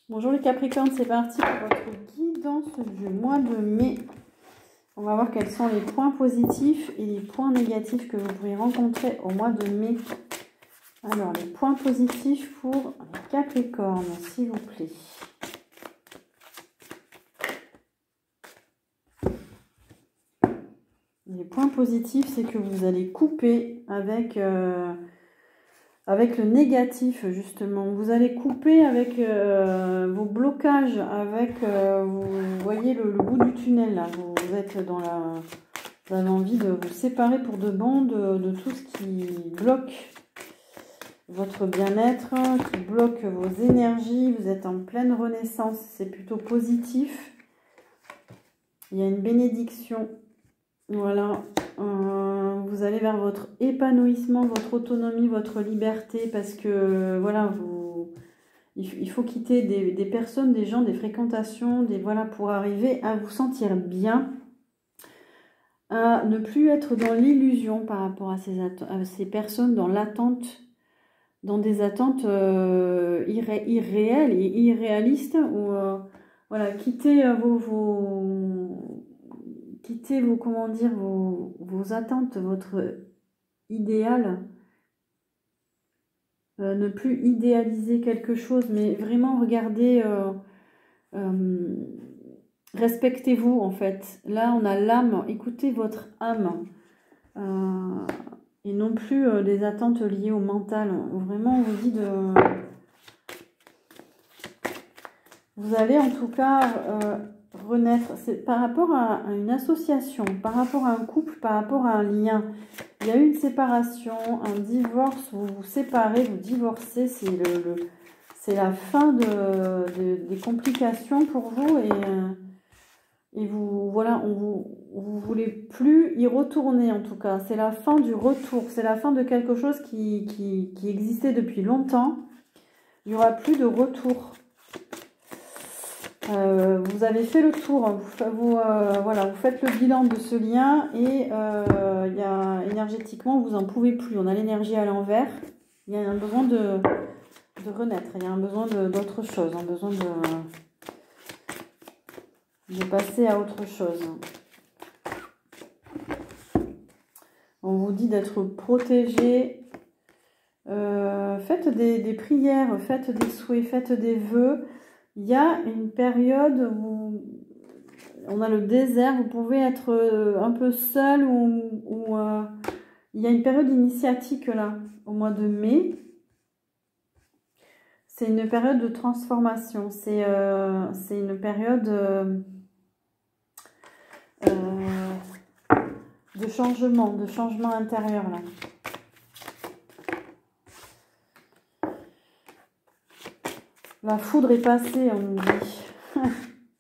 Bonjour les Capricornes, c'est parti pour votre guidance du mois de mai. On va voir quels sont les points positifs et les points négatifs que vous pourrez rencontrer au mois de mai. Alors, les points positifs pour les Capricornes, s'il vous plaît. Les points positifs, c'est que vous allez couper avec le négatif, justement. Vous allez couper avec vos blocages, avec, vous voyez le bout du tunnel, là. Vous êtes dans la... Vous avez envie de vous séparer pour de bon de tout ce qui bloque votre bien-être, qui bloque vos énergies. Vous êtes en pleine renaissance, c'est plutôt positif. Il y a une bénédiction. Voilà. Vous allez vers votre épanouissement, votre autonomie, votre liberté, parce que voilà, il faut quitter des personnes, des gens, des fréquentations, voilà, pour arriver à vous sentir bien, à ne plus être dans l'illusion par rapport à ces personnes, dans l'attente, dans des attentes irréelles et irréalistes, ou voilà, quitter comment dire, vos attentes, votre idéal, ne plus idéaliser quelque chose, mais vraiment regardez, respectez-vous en fait. Là, on a l'âme, écoutez votre âme, et non plus des attentes liées au mental. Vraiment, on vous dit de... Vous allez en tout cas... renaître, c'est par rapport à une association, par rapport à un couple, par rapport à un lien. Il y a eu une séparation, un divorce, vous vous séparez, vous divorcez, c'est la fin des complications pour vous, et vous, voilà, vous voulez plus y retourner en tout cas. C'est la fin du retour, c'est la fin de quelque chose qui existait depuis longtemps. Il n'y aura plus de retour. Vous avez fait le tour, voilà, vous faites le bilan de ce lien, et énergétiquement vous n'en pouvez plus. On a l'énergie à l'envers, il y a un besoin de renaître, il y a un besoin d'autre chose, un besoin de passer à autre chose. On vous dit d'être protégé, faites des prières, faites des souhaits, faites des vœux. Il y a une période où on a le désert, vous pouvez être un peu seul, ou il y a une période initiatique là, au mois de mai. C'est une période de transformation, c'est une période de changement intérieur là. La foudre est passée, on nous dit.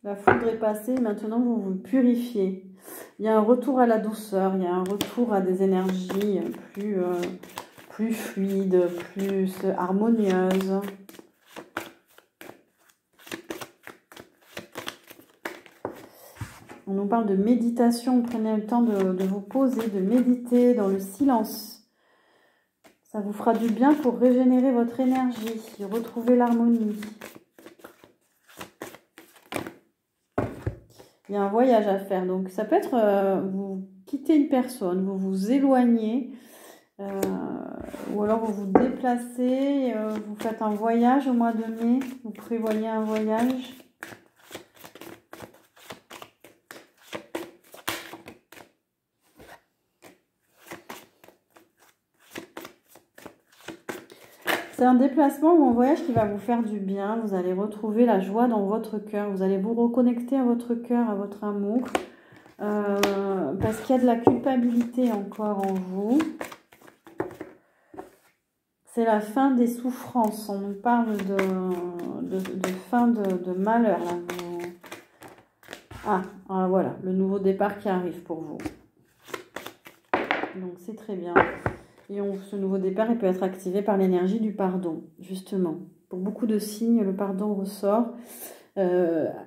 La foudre est passée, maintenant vous vous purifiez. Il y a un retour à la douceur, il y a un retour à des énergies plus fluides, plus harmonieuses. On nous parle de méditation, prenez le temps de vous poser, de méditer dans le silence. Ça vous fera du bien pour régénérer votre énergie, retrouver l'harmonie. Il y a un voyage à faire, donc ça peut être vous quittez une personne, vous vous éloignez, ou alors vous vous déplacez, vous faites un voyage au mois de mai, vous prévoyez un voyage. C'est un déplacement ou un voyage qui va vous faire du bien. Vous allez retrouver la joie dans votre cœur. Vous allez vous reconnecter à votre cœur, à votre amour. Parce qu'il y a de la culpabilité encore en vous. C'est la fin des souffrances. On nous parle de fin de malheur. Là. Ah, voilà, le nouveau départ qui arrive pour vous. Donc c'est très bien. Et ce nouveau départ, il peut être activé par l'énergie du pardon, justement. Pour beaucoup de signes, le pardon ressort.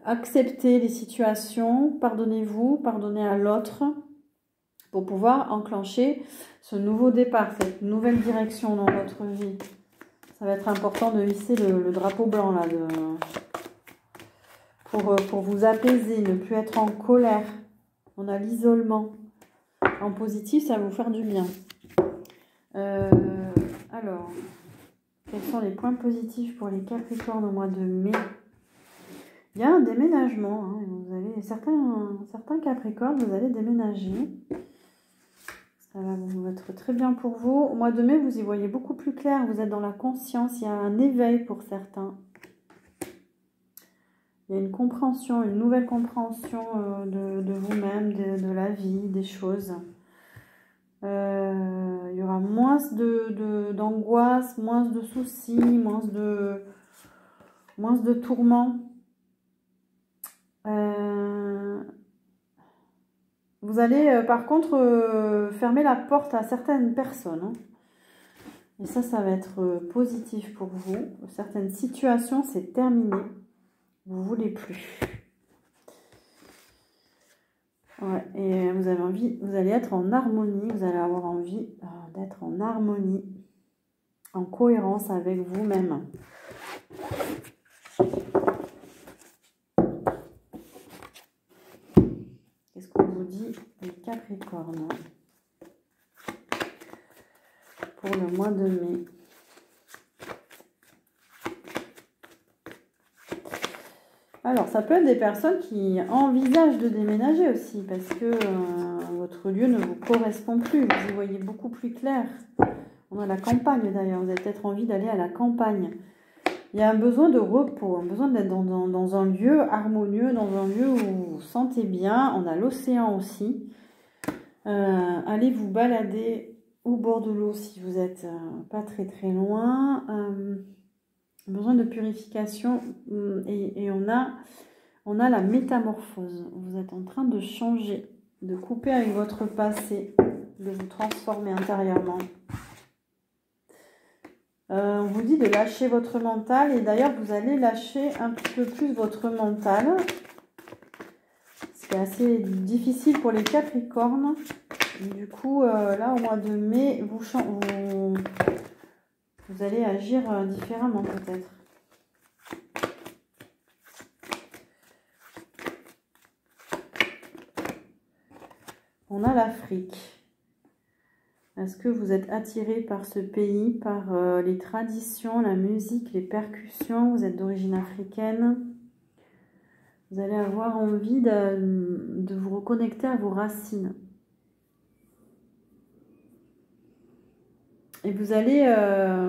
Acceptez les situations, pardonnez-vous, pardonnez à l'autre, pour pouvoir enclencher ce nouveau départ, cette nouvelle direction dans votre vie. Ça va être important de hisser le drapeau blanc, là, pour vous apaiser, ne plus être en colère. On a l'isolement. En positif, ça va vous faire du bien. Alors, quels sont les points positifs pour les Capricornes au mois de mai? Il y a un déménagement. Hein. Vous allez, certains Capricornes, vous allez déménager. Ça va être très bien pour vous. Au mois de mai, vous y voyez beaucoup plus clair. Vous êtes dans la conscience. Il y a un éveil pour certains. Il y a une compréhension, une nouvelle compréhension de vous-même, de la vie, des choses. Il y aura moins d'angoisse, moins de soucis, moins de tourments. Vous allez par contre fermer la porte à certaines personnes. Hein. Et ça va être positif pour vous. Certaines situations, c'est terminé. Vous ne voulez plus. Ouais, et vous allez être en harmonie, vous allez avoir envie d'être en harmonie, en cohérence avec vous-même. Qu'est-ce qu'on vous dit, les Capricornes, pour le mois de mai? Alors, ça peut être des personnes qui envisagent de déménager aussi, parce que votre lieu ne vous correspond plus. Vous y voyez beaucoup plus clair. On a la campagne d'ailleurs, vous avez peut-être envie d'aller à la campagne. Il y a un besoin de repos, un besoin d'être dans un lieu harmonieux, dans un lieu où vous vous sentez bien. On a l'océan aussi. Allez vous balader au bord de l'eau si vous n'êtes pas très très loin. Besoin de purification et on a la métamorphose. Vous êtes en train de changer, de couper avec votre passé, de vous transformer intérieurement. On vous dit de lâcher votre mental et d'ailleurs vous allez lâcher un petit peu plus votre mental. C'est assez difficile pour les Capricornes. Du coup, là au mois de mai, vous allez agir différemment peut-être. On a l'Afrique. Est-ce que vous êtes attiré par ce pays, par les traditions, la musique, les percussions? Vous êtes d'origine africaine. Vous allez avoir envie de vous reconnecter à vos racines. Et vous allez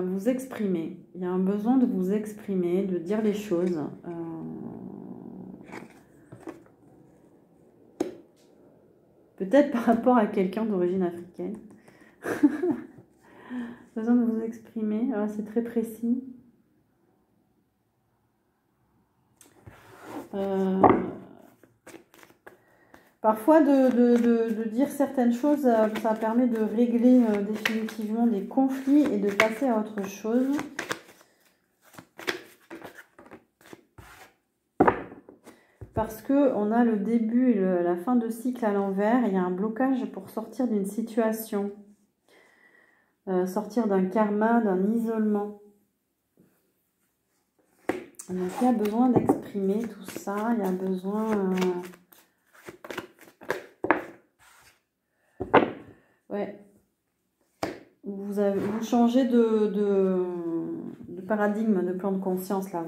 vous exprimer. Il y a un besoin de vous exprimer, de dire les choses. Peut-être par rapport à quelqu'un d'origine africaine. Besoin de vous exprimer. C'est très précis. Parfois, de dire certaines choses, ça permet de régler définitivement des conflits et de passer à autre chose. Parce qu'on a le début et la fin de cycle à l'envers. Il y a un blocage pour sortir d'une situation. Sortir d'un karma, d'un isolement. Donc, il y a besoin d'exprimer tout ça. Il y a besoin... Ouais. Vous changez de paradigme, de plan de conscience, là.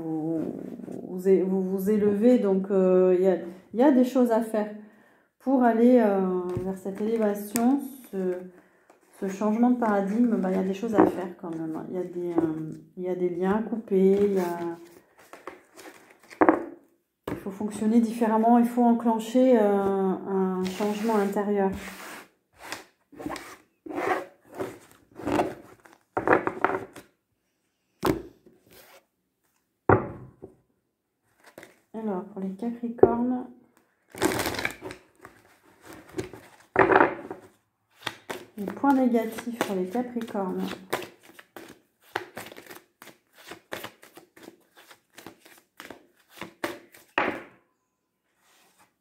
Vous élevez, donc il y a des choses à faire pour aller vers cette élévation, ce changement de paradigme. Il y a des choses à faire quand même. Il y a des liens à couper, il faut fonctionner différemment, il faut enclencher un changement intérieur. Alors, pour les Capricornes, les points négatifs pour les Capricornes.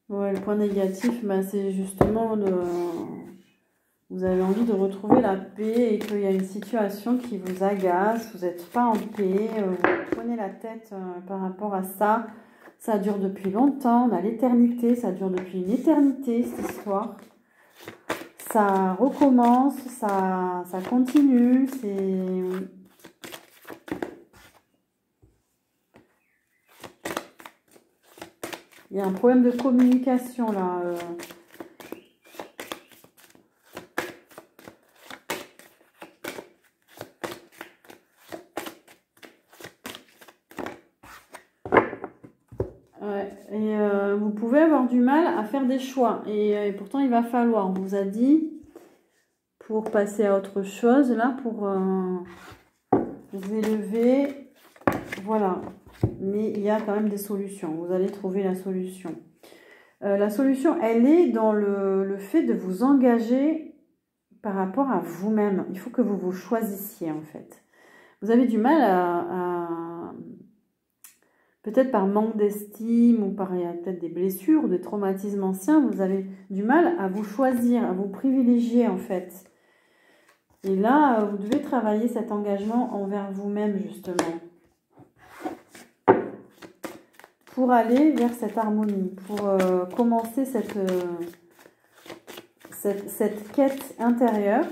Ouais, le point négatif, c'est justement vous avez envie de retrouver la paix et qu'il y a une situation qui vous agace, vous n'êtes pas en paix, vous prenez la tête par rapport à ça. Ça dure depuis longtemps, on a l'éternité, ça dure depuis une éternité, cette histoire. Ça recommence, ça continue, c'est... Il y a un problème de communication, là. Et vous pouvez avoir du mal à faire des choix. Et pourtant, il va falloir. On vous a dit, pour passer à autre chose, là, pour vous élever. Voilà. Mais il y a quand même des solutions. Vous allez trouver la solution. La solution, elle est dans le fait de vous engager par rapport à vous-même. Il faut que vous vous choisissiez, en fait. Vous avez du mal à peut-être par manque d'estime ou par peut-être des blessures ou des traumatismes anciens, vous avez du mal à vous choisir, à vous privilégier en fait. Et là, vous devez travailler cet engagement envers vous-même justement. Pour aller vers cette harmonie, pour commencer cette quête intérieure.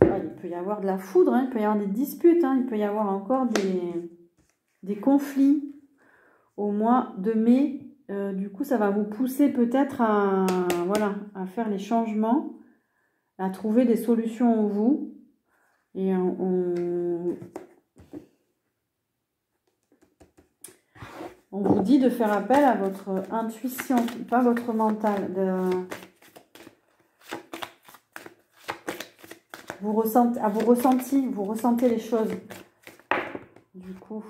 Il peut y avoir de la foudre, hein, il peut y avoir des disputes, hein, il peut y avoir encore des conflits au mois de mai. Du coup, ça va vous pousser peut-être à faire les changements, à trouver des solutions en vous. Et on vous dit de faire appel à votre intuition, pas votre mental. Vous ressentez les choses. Du coup.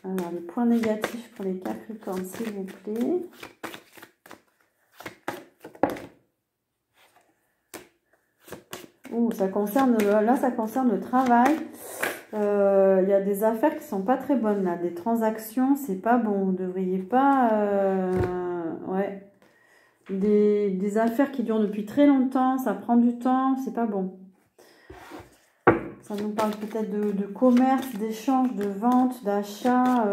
Alors, les points négatifs pour les Capricornes, s'il vous plaît. Ouh, ça concerne le travail. Il y a des affaires qui sont pas très bonnes là. Des transactions, c'est pas bon. Vous ne devriez pas... ouais. Des affaires qui durent depuis très longtemps, ça prend du temps, c'est pas bon. Ça nous parle peut-être de commerce, d'échange, de vente, d'achat.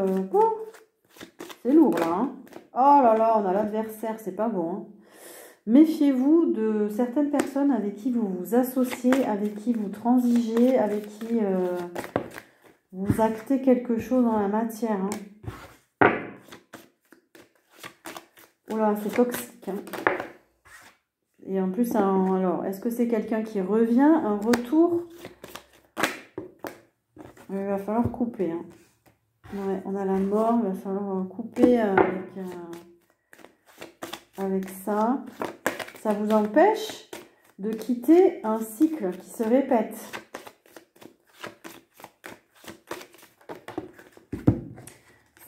C'est lourd là. Hein. Oh là là, on a l'adversaire, c'est pas bon. Hein. Méfiez-vous de certaines personnes avec qui vous vous associez, avec qui vous transigez, avec qui vous actez quelque chose dans la matière. Hein. Oula, c'est toxique. Hein. Et en plus, alors, est-ce que c'est quelqu'un qui revient, un retour? Il va falloir couper. Hein. Ouais, on a la mort, il va falloir couper avec ça. Ça vous empêche de quitter un cycle qui se répète.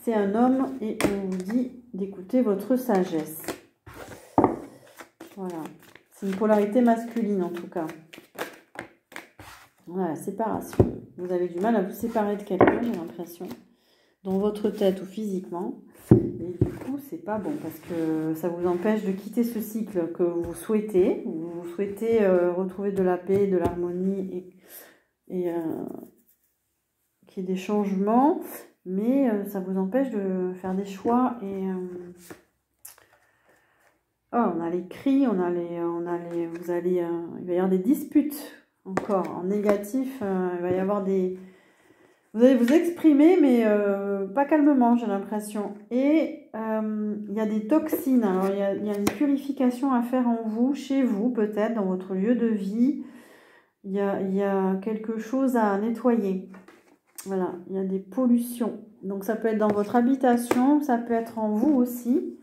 C'est un homme et on vous dit d'écouter votre sagesse. Voilà. C'est une polarité masculine en tout cas. Voilà, séparation. Vous avez du mal à vous séparer de quelqu'un, j'ai l'impression. Dans votre tête ou physiquement. Et du coup, c'est pas bon parce que ça vous empêche de quitter ce cycle que vous souhaitez. Vous souhaitez retrouver de la paix, de l'harmonie et qu'il y ait des changements. Mais ça vous empêche de faire des choix et... Oh, on a les cris, il va y avoir des disputes encore en négatif. Il va y avoir des... Vous allez vous exprimer, mais pas calmement, j'ai l'impression. Et il y a des toxines. Alors, il y a une purification à faire en vous, chez vous, peut-être, dans votre lieu de vie. Il y a quelque chose à nettoyer. Voilà, il y a des pollutions. Donc, ça peut être dans votre habitation, ça peut être en vous aussi.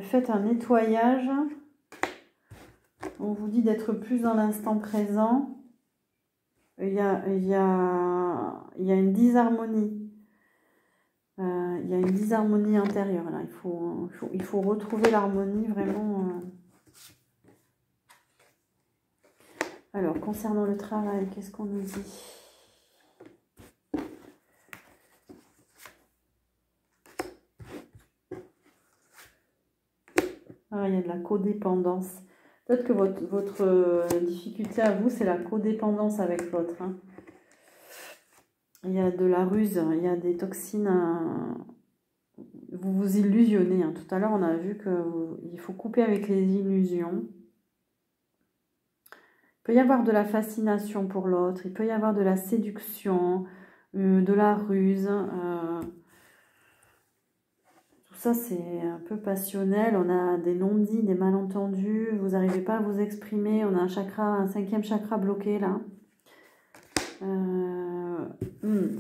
Faites un nettoyage. On vous dit d'être plus dans l'instant présent. Il y a une disharmonie. Il y a une disharmonie intérieure là. Il faut retrouver l'harmonie vraiment. Alors, concernant le travail, qu'est-ce qu'on nous dit? Ah, il y a de la codépendance. Peut-être que votre difficulté à vous, c'est la codépendance avec l'autre. Hein. Il y a de la ruse, il y a des toxines. Vous vous illusionnez. Hein. Tout à l'heure, on a vu qu'il faut couper avec les illusions. Il peut y avoir de la fascination pour l'autre, il peut y avoir de la séduction, de la ruse. Tout ça, c'est un peu passionnel. On a des non-dits, des malentendus. Vous n'arrivez pas à vous exprimer. On a un 5e chakra bloqué là.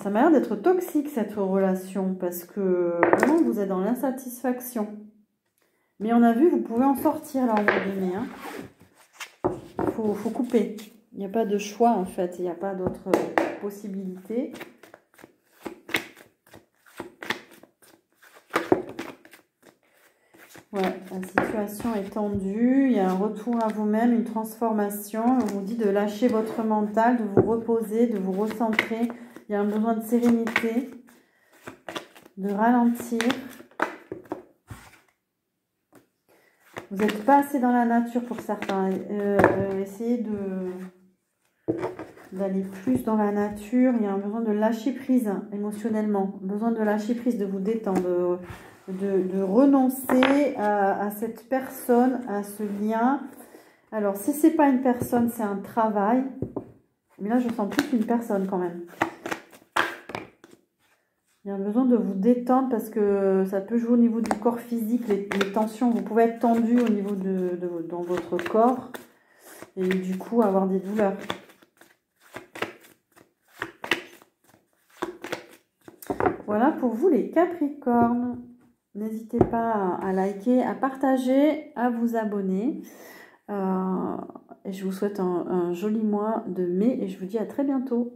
Ça m'a l'air d'être toxique cette relation parce que vraiment vous êtes dans l'insatisfaction. Mais on a vu, vous pouvez en sortir là à un moment donné. Hein. Faut couper. Il n'y a pas de choix en fait. Il n'y a pas d'autre possibilité. Ouais, la situation est tendue. Il y a un retour à vous-même, une transformation. On vous dit de lâcher votre mental, de vous reposer, de vous recentrer. Il y a un besoin de sérénité, de ralentir. Vous n'êtes pas assez dans la nature pour certains. Essayez d'aller plus dans la nature. Il y a un besoin de lâcher prise émotionnellement. Besoin de lâcher prise, de vous détendre, de renoncer à cette personne, à ce lien. Alors, si ce n'est pas une personne, c'est un travail. Mais là, je sens plus qu'une personne quand même. Il y a un besoin de vous détendre parce que ça peut jouer au niveau du corps physique, les tensions. Vous pouvez être tendu au niveau dans votre corps et du coup avoir des douleurs. Voilà pour vous les Capricornes. N'hésitez pas à liker, à partager, à vous abonner. Et je vous souhaite un joli mois de mai et je vous dis à très bientôt.